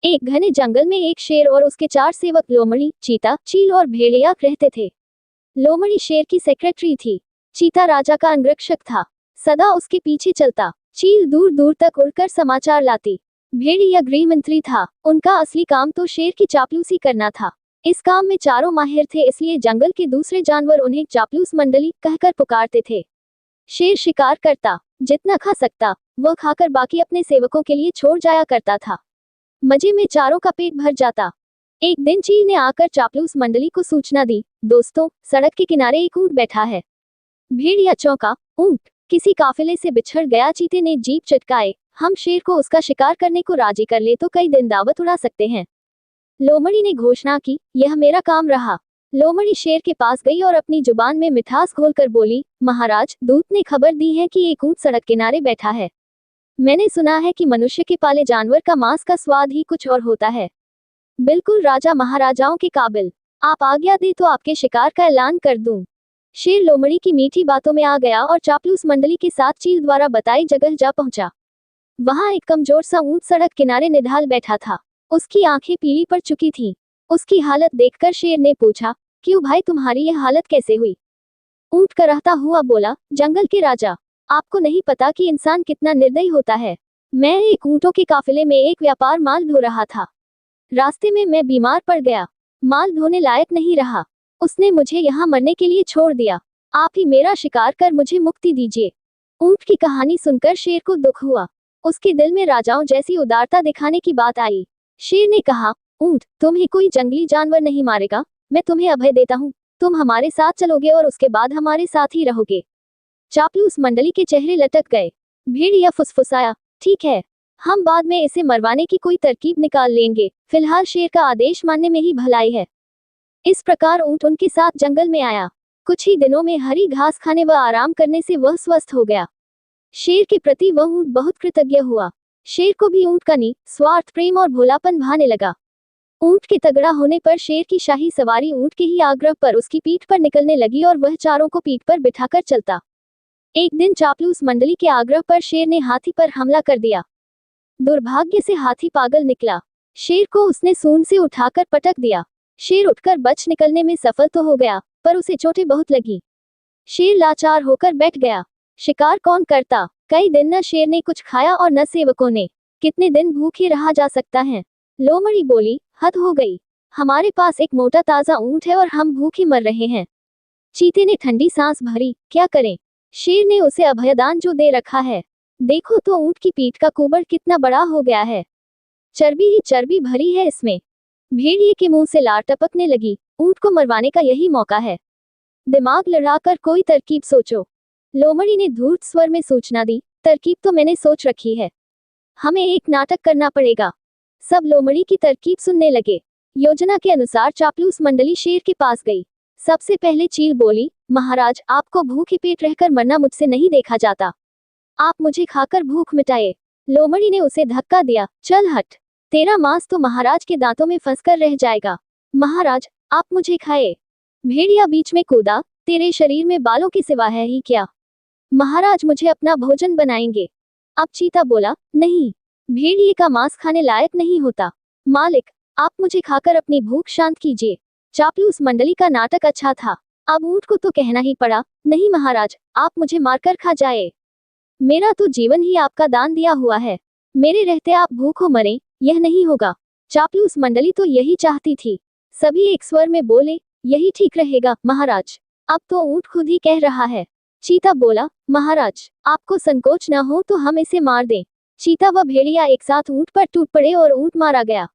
एक घने जंगल में एक शेर और उसके 4 सेवक लोमड़ी, चीता, चील और भेड़िया रहते थे। लोमड़ी शेर की सेक्रेटरी थी। चीता राजा का अंगरक्षक था, सदा उसके पीछे चलता। चील दूर दूर तक उड़कर समाचार लाती। भेड़िया गृह मंत्री था, उनका असली काम तो शेर की चापलूसी करना था। इस काम में चारों माहिर थे, इसलिए जंगल के दूसरे जानवर उन्हें चापलूस मंडली कहकर पुकारते थे। शेर शिकार करता, जितना खा सकता वह खाकर बाकी अपने सेवकों के लिए छोड़ जाया करता था। मजे में चारों का पेट भर जाता। एक दिन चील ने आकर चापलूस मंडली को सूचना दी, दोस्तों, सड़क के किनारे एक ऊंट बैठा है। भेड़िया चौंका, ऊंट किसी काफिले से बिछड़ गया। चीते ने जीभ चटकाए, हम शेर को उसका शिकार करने को राजी कर ले तो कई दिन दावत उड़ा सकते हैं। लोमड़ी ने घोषणा की, यह मेरा काम रहा। लोमड़ी शेर के पास गई और अपनी जुबान में मिठास घोलकर बोली, महाराज, दूत ने खबर दी है कि एक ऊंट सड़क किनारे बैठा है। मैंने सुना है कि मनुष्य के पाले जानवर का मांस का स्वाद ही कुछ और होता है। बिल्कुल राजा महाराजाओं के काबिल। आप आज्ञा दे तो आपके शिकार का ऐलान कर दूं। शेर लोमड़ी की मीठी बातों में आ गया और चापलूस मंडली के साथ चील द्वारा बताई जगह जा पहुंचा। वहां एक कमजोर सा ऊंट सड़क किनारे निढाल बैठा था। उसकी आंखें पीली पड़ चुकी थीं। उसकी हालत देखकर शेर ने पूछा, क्यों भाई, तुम्हारी यह हालत कैसे हुई? ऊंट कराहता हुआ बोला, जंगल के राजा, आपको नहीं पता कि इंसान कितना निर्दयी होता है। मैं एक ऊंटों के काफिले में एक व्यापार माल ढो रहा था। रास्ते में मैं बीमार पड़ गया, माल ढोने लायक नहीं रहा। उसने मुझे यहाँ मरने के लिए छोड़ दिया। आप ही मेरा शिकार कर मुझे मुक्ति दीजिए। ऊंट की कहानी सुनकर शेर को दुख हुआ। उसके दिल में राजाओं जैसी उदारता दिखाने की बात आई। शेर ने कहा, ऊंट, तुम्हें कोई जंगली जानवर नहीं मारेगा। मैं तुम्हें अभय देता हूँ, तुम हमारे साथ चलोगे और उसके बाद हमारे साथ ही रहोगे। चापलूस मंडली के चेहरे लटक गए। भेड़िया फुसफुसाया, ठीक है, हम बाद में इसे मरवाने की कोई तरकीब निकाल लेंगे, फिलहाल शेर का आदेश मानने में ही भलाई है। इस प्रकार ऊंट उनके साथ जंगल में आया। कुछ ही दिनों में हरी घास खाने व आराम करने से वह स्वस्थ हो गया। शेर के प्रति वह ऊंट बहुत कृतज्ञ हुआ। शेर को भी ऊंट का निस्वार्थ प्रेम और भोलापन भाने लगा। ऊंट के तगड़ा होने पर शेर की शाही सवारी ऊंट के ही आग्रह पर उसकी पीठ पर निकलने लगी और वह चारों को पीठ पर बिठाकर चलता। एक दिन चापलूस मंडली के आग्रह पर शेर ने हाथी पर हमला कर दिया। दुर्भाग्य से हाथी पागल निकला। शेर को उसने सूंड से उठाकर पटक दिया। शेर उठकर बच निकलने में सफल तो हो गया, पर उसे चोटें बहुत लगी। शेर लाचार होकर बैठ गया। शिकार कौन करता? कई दिन न शेर ने कुछ खाया और न सेवकों ने। कितने दिन भूखे रहा जा सकता है? लोमड़ी बोली, हद हो गई। हमारे पास एक मोटा ताजा ऊंट है और हम भूखे मर रहे हैं। चीते ने ठंडी सांस भरी, क्या करें? शेर ने उसे अभयदान जो दे रखा है। देखो तो ऊंट की पीठ का कुबड़ कितना बड़ा हो गया है। चर्बी ही चर्बी भरी है इसमें। भेड़िए के मुंह से लार टपकने लगी। ऊंट को मरवाने का यही मौका है। दिमाग लड़ाकर कोई तरकीब सोचो। लोमड़ी ने धूर्त स्वर में सूचना दी, तरकीब तो मैंने सोच रखी है। हमें एक नाटक करना पड़ेगा। सब लोमड़ी की तरकीब सुनने लगे। योजना के अनुसार चापलूस मंडली शेर के पास गई। सबसे पहले चील बोली, महाराज, आपको भूखे पेट रहकर मरना मुझसे नहीं देखा जाता। आप मुझे खाकर भूख मिटाए। लोमड़ी ने उसे धक्का दिया, चल हट, तेरा मांस तो महाराज के दांतों में फंसकर रह जाएगा। महाराज, आप मुझे खाए। भेड़िया बीच में कूदा, तेरे शरीर में बालों के सिवा है ही क्या? महाराज मुझे अपना भोजन बनाएंगे। अब चीता बोला, नहीं, भेड़िए का मांस खाने लायक नहीं होता। मालिक, आप मुझे खाकर अपनी भूख शांत कीजिए। चापलूस मंडली का नाटक अच्छा था। अब ऊंट को तो कहना ही पड़ा, नहीं महाराज, आप मुझे मारकर खा जाए। मेरा तो जीवन ही आपका दान दिया हुआ है। मेरे रहते आप भूखों मरें, यह नहीं होगा। चापलूस मंडली तो यही चाहती थी। सभी एक स्वर में बोले, यही ठीक रहेगा महाराज। अब तो ऊंट खुद ही कह रहा है। चीता बोला, महाराज, आपको संकोच न हो तो हम इसे मार दें। चीता व भेड़िया एक साथ ऊंट पर टूट पड़े और ऊंट मारा गया।